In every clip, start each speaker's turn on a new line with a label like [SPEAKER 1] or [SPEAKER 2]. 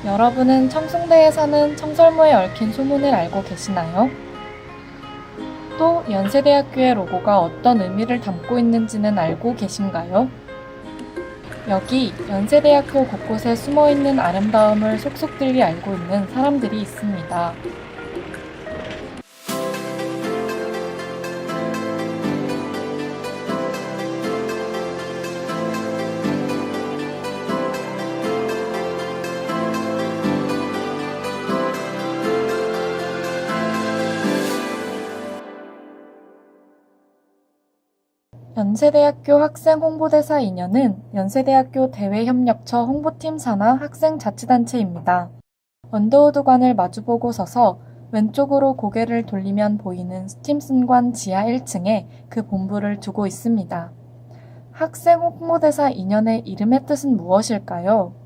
[SPEAKER 1] 여러분은 청송대에 사는 청설모에 얽힌 소문을 알고 계시나요? 또 연세대학교의 로고가 어떤 의미를 담고 있는지는 알고 계신가요? 여기 연세대학교 곳곳에 숨어있는 아름다움을 속속들이 알고 있는 사람들이 있습니다. 연세대학교 학생홍보대사 2년은 연세대학교 대외협력처 홍보팀 산하 학생자치단체입니다. 언더우드관을 마주보고 서서 왼쪽으로 고개를 돌리면 보이는 스팀슨관 지하 1층에 그 본부를 두고 있습니다. 학생홍보대사 2년의 이름의 뜻은 무엇일까요?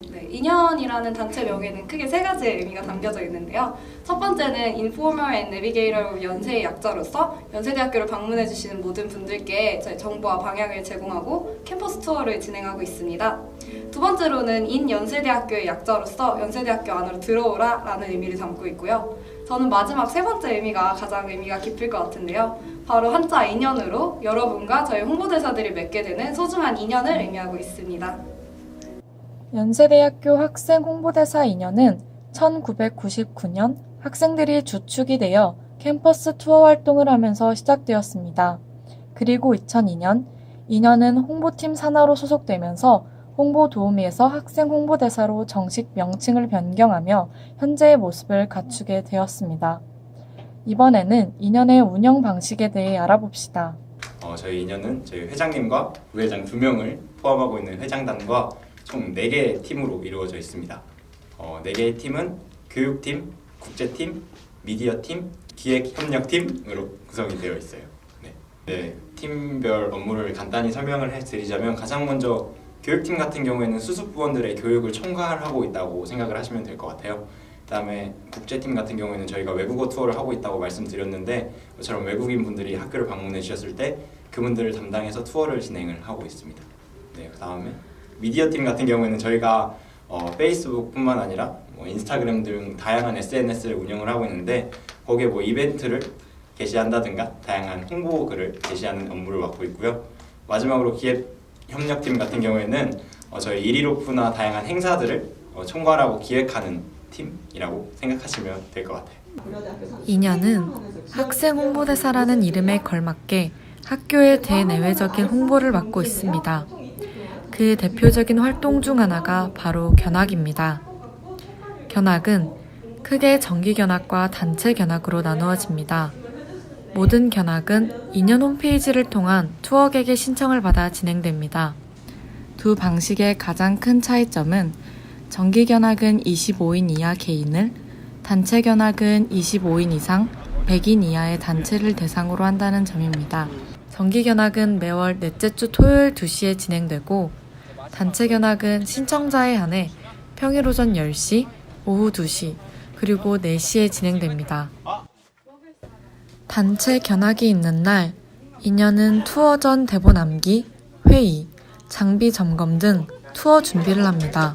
[SPEAKER 2] 네, 인연이라는 단체명에는 크게 세 가지의 의미가 담겨져 있는데요. 첫 번째는 Informer and Navigator 연세의 약자로서 연세대학교를 방문해 주시는 모든 분들께 저희 정보와 방향을 제공하고 캠퍼스 투어를 진행하고 있습니다. 두 번째로는 연세대학교의 약자로서 연세대학교 안으로 들어오라 라는 의미를 담고 있고요. 저는 마지막 세 번째 의미가 가장 의미가 깊을 것 같은데요. 바로 한자 인연으로 여러분과 저희 홍보대사들이 맺게 되는 소중한 인연을 의미하고 있습니다.
[SPEAKER 1] 연세대학교 학생홍보대사 2년은 1999년 학생들이 주축이 되어 캠퍼스 투어 활동을 하면서 시작되었습니다. 그리고 2002년, 2년은 홍보팀 산하로 소속되면서 홍보도우미에서 학생홍보대사로 정식 명칭을 변경하며 현재의 모습을 갖추게 되었습니다. 이번에는 2년의 운영 방식에 대해 알아봅시다.
[SPEAKER 3] 저희 2년은 저희 회장님과 부회장 2명을 포함하고 있는 회장단과 총 4개의 팀으로 이루어져 있습니다. 4개의 팀은 교육팀, 국제팀, 미디어팀, 기획협력팀으로 구성이 되어 있어요. 네, 팀별 업무를 간단히 설명을 해드리자면 가장 먼저 교육팀 같은 경우에는 수습부원들의 교육을 총괄하고 있다고 생각을 하시면 될 것 같아요. 그다음에 국제팀 같은 경우에는 저희가 외국어 투어를 하고 있다고 말씀드렸는데 저처럼 외국인 분들이 학교를 방문해 주셨을 때 그분들을 담당해서 투어를 진행을 하고 있습니다. 네, 그다음에 미디어팀 같은 경우에는 저희가 페이스북뿐만 아니라 인스타그램 등 다양한 SNS를 운영을 하고 있는데 거기에 이벤트를 게시한다든가 다양한 홍보 글을 게시하는 업무를 맡고 있고요. 마지막으로 기획협력팀 같은 경우에는 저희 일일오프나 다양한 행사들을 총괄하고 기획하는 팀이라고 생각하시면 될 것 같아요.
[SPEAKER 1] 2년은 학생홍보대사라는 이름에 걸맞게 학교의 대내외적인 홍보를 맡고 있습니다. 그 대표적인 활동 중 하나가 바로 견학입니다. 견학은 크게 정기견학과 단체 견학으로 나누어집니다. 모든 견학은 2년 홈페이지를 통한 투어객의 신청을 받아 진행됩니다. 두 방식의 가장 큰 차이점은 정기 견학은 25인 이하 개인을, 단체 견학은 25인 이상 100인 이하의 단체를 대상으로 한다는 점입니다. 정기 견학은 매월 넷째 주 토요일 2시에 진행되고 단체 견학은 신청자에 한해 평일 오전 10시, 오후 2시, 그리고 4시에 진행됩니다. 단체 견학이 있는 날, 2년은 투어 전 대본 암기, 회의, 장비 점검 등 투어 준비를 합니다.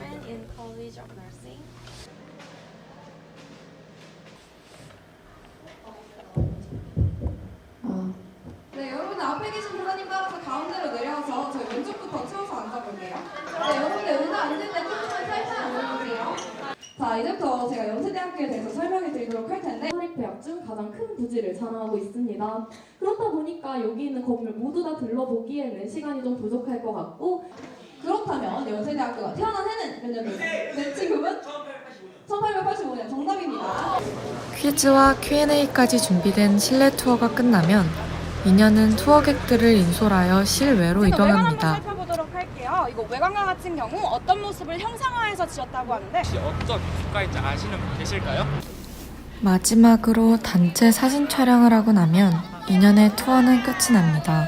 [SPEAKER 2] 네, 여러분들 앞에 계신 부모님 따라서 가운데로 내려와서 저희 왼쪽부터 채워서 앉아볼게요. 네, 여러분들 의자 앉을 때 조금만 살짝 앉아주세요. 자, 이제부터 제가 연세대학교에 대해서 설명해 드리도록 할 텐데
[SPEAKER 4] 사립대학 중 가장 큰 부지를 자랑하고 있습니다. 그렇다 보니까 여기 있는 건물 모두 다 들러보기에는 시간이 좀 부족할 것 같고
[SPEAKER 2] 그렇다면 연세대학교가 태어난 해는 몇 년일까요? 네, 지금은 1885년 정답입니다.
[SPEAKER 1] 퀴즈와 Q&A까지 준비된 실내 투어가 끝나면 2년은 투어객들을 인솔하여 실외로 이동합니다.
[SPEAKER 5] 살펴보도록 할게요. 이거 외관과 같은 경우 어떤 모습을 형상화해서 지었다고 하는데
[SPEAKER 6] 혹시 어떤 국가인지 아시는 분 계실까요?
[SPEAKER 1] 마지막으로 단체 사진 촬영을 하고 나면 2년의 투어는 끝이 납니다.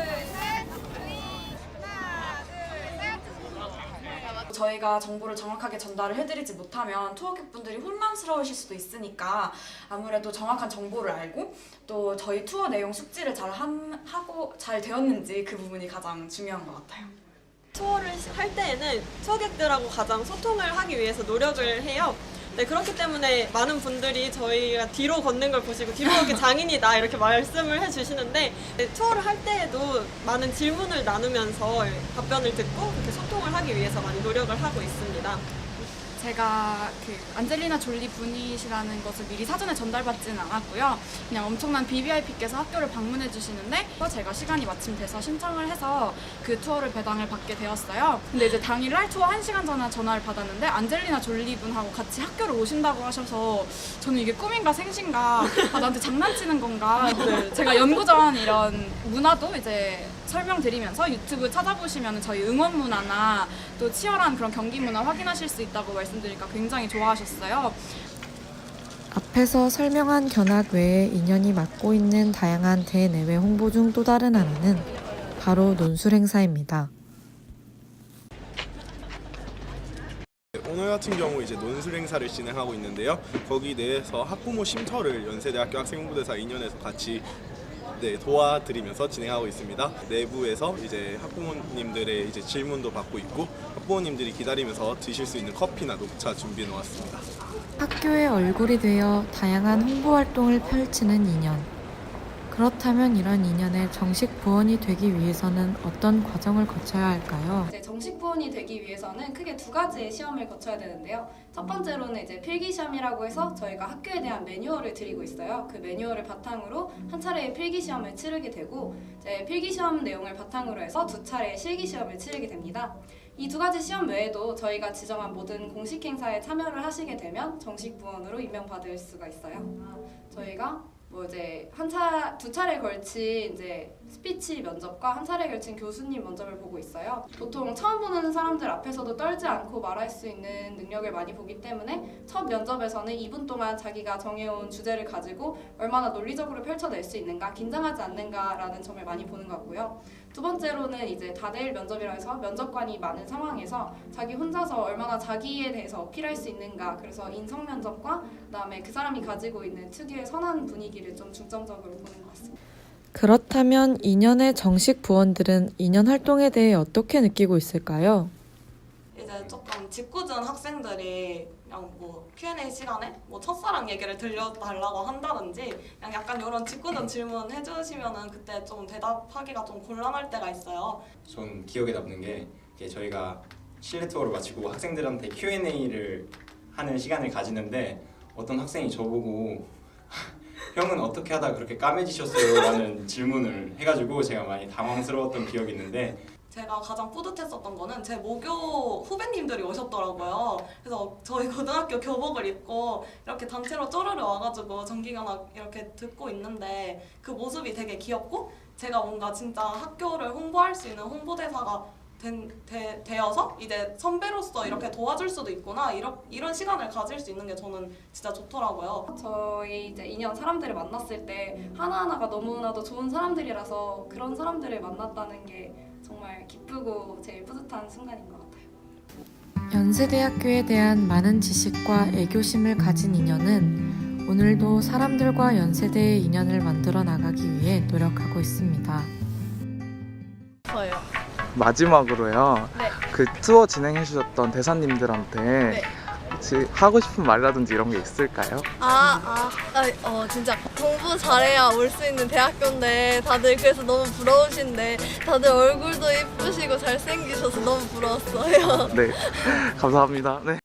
[SPEAKER 7] 저희가 정보를 정확하게 전달을 해드리지 못하면 투어객분들이 혼란스러우실 수도 있으니까 아무래도 정확한 정보를 알고 또 저희 투어 내용 숙지를 잘 하고 잘 되었는지 그 부분이 가장 중요한 것 같아요.
[SPEAKER 8] 투어를 할 때에는 투어객들하고 가장 소통을 하기 위해서 노력을 해요. 네, 그렇기 때문에 많은 분들이 저희가 뒤로 걷는 걸 보시고 뒤로 걷기 장인이다 이렇게 말씀을 해주시는데, 네, 투어를 할 때에도 많은 질문을 나누면서 답변을 듣고 그렇게 소통을 하기 위해서 많이 노력을 하고 있습니다.
[SPEAKER 5] 제가 그 안젤리나 졸리 분이시라는 것을 미리 사전에 전달받지는 않았고요. 그냥 엄청난 VVIP께서 학교를 방문해 주시는데 제가 시간이 마침 돼서 신청을 해서 그 투어를 배당을 받게 되었어요. 근데 이제 당일날 투어 1시간 전에 전화를 받았는데 안젤리나 졸리 분하고 같이 학교를 오신다고 하셔서 저는 이게 꿈인가 생신가, 나한테 장난치는 건가. 네, 제가 연구전 이런 문화도 이제 설명드리면서 유튜브 찾아보시면 저희 응원 문화나 또 치열한 그런 경기 문화 확인하실 수 있다고 말씀드리니까 굉장히 좋아하셨어요.
[SPEAKER 1] 앞에서 설명한 견학 외에 인연이 맡고 있는 다양한 대내외 홍보 중 또 다른 하나는 바로 논술 행사입니다.
[SPEAKER 9] 오늘 같은 경우 이제 논술 행사를 진행하고 있는데요. 거기 내에서 학부모 쉼터를 연세대학교 학생홍보대사 2년에서 같이 도와드리면서 진행하고 있습니다. 내부에서 이제 학부모님들의 이제 질문도 받고 있고, 학부모님들이 기다리면서 드실 수 있는 커피나 녹차 준비해 놓았습니다.
[SPEAKER 1] 학교의 얼굴이 되어 다양한 홍보 활동을 펼치는 2년. 그렇다면 이런 2년의 정식 부원이 되기 위해서는 어떤 과정을 거쳐야 할까요?
[SPEAKER 2] 이제 정식 부원이 되기 위해서는 크게 2가지의 시험을 거쳐야 되는데요. 첫 번째로는 이제 필기 시험이라고 해서 저희가 학교에 대한 매뉴얼을 드리고 있어요. 그 매뉴얼을 바탕으로 한 차례의 필기 시험을 치르게 되고, 이제 필기 시험 내용을 바탕으로 해서 2차례의 실기 시험을 치르게 됩니다. 이 2가지 시험 외에도 저희가 지정한 모든 공식 행사에 참여를 하시게 되면 정식 부원으로 임명받을 수가 있어요. 저희가 이제 2차례에 걸친 이제 스피치 면접과 한 차례에 걸친 교수님 면접을 보고 있어요. 보통 처음 보는 사람들 앞에서도 떨지 않고 말할 수 있는 능력을 많이 보기 때문에 첫 면접에서는 2분 동안 자기가 정해온 주제를 가지고 얼마나 논리적으로 펼쳐낼 수 있는가, 긴장하지 않는가라는 점을 많이 보는 것 같고요. 두 번째로는 이제 다대일 면접이라 해서 면접관이 많은 상황에서 자기 혼자서 얼마나 자기에 대해서 어필할 수 있는가, 그래서 인성 면접과 그다음에 그 사람이 가지고 있는 특유의 선한 분위기를 좀 중점적으로 보는 것 같습니다.
[SPEAKER 1] 그렇다면 2년의 정식 부원들은 2년 활동에 대해 어떻게 느끼고 있을까요?
[SPEAKER 8] 이제 조금 짓궂은 학생들이 그냥 뭐 Q&A 시간에 뭐 첫사랑 얘기를 들려달라고 한다든지 그냥 약간 이런 짓궂은 질문 해주시면은 그때 좀 대답하기가 좀 곤란할 때가 있어요.
[SPEAKER 3] 전 기억에 남는 게 저희가 실내 투어를 마치고 학생들한테 Q&A를 하는 시간을 가지는데 어떤 학생이 저보고 형은 어떻게 하다 그렇게 까매지셨어요? 라는 질문을 해가지고 제가 많이 당황스러웠던 기억이 있는데,
[SPEAKER 8] 제가 가장 뿌듯했었던 거는 제 모교 후배님들이 오셨더라고요. 그래서 저희 고등학교 교복을 입고 이렇게 단체로 쪼르르 와가지고 정기견학 이렇게 듣고 있는데 그 모습이 되게 귀엽고, 제가 뭔가 진짜 학교를 홍보할 수 있는 홍보대사가 되어서 이제 선배로서 이렇게 도와줄 수도 있구나, 이런 시간을 가질 수 있는 게 저는 진짜 좋더라고요.
[SPEAKER 2] 저희 이제 2년 사람들을 만났을 때 하나하나가 너무나도 좋은 사람들이라서 그런 사람들을 만났다는 게 정말 기쁘고 제일 뿌듯한 순간인 것 같아요.
[SPEAKER 1] 연세대학교에 대한 많은 지식과 애교심을 가진 2년은 오늘도 사람들과 연세대의 인연을 만들어 나가기 위해 노력하고 있습니다.
[SPEAKER 10] 저요.
[SPEAKER 6] 마지막으로요.
[SPEAKER 10] 네.
[SPEAKER 6] 그 투어 진행해 주셨던 대사님들한테
[SPEAKER 10] 네.
[SPEAKER 6] 혹시 하고 싶은 말이라든지 이런 게 있을까요?
[SPEAKER 10] 진짜 공부 잘해야 올 수 있는 대학교인데 다들 그래서 너무 부러우신데, 다들 얼굴도 예쁘시고 잘생기셔서 너무 부러웠어요.
[SPEAKER 6] 네. 감사합니다. 네.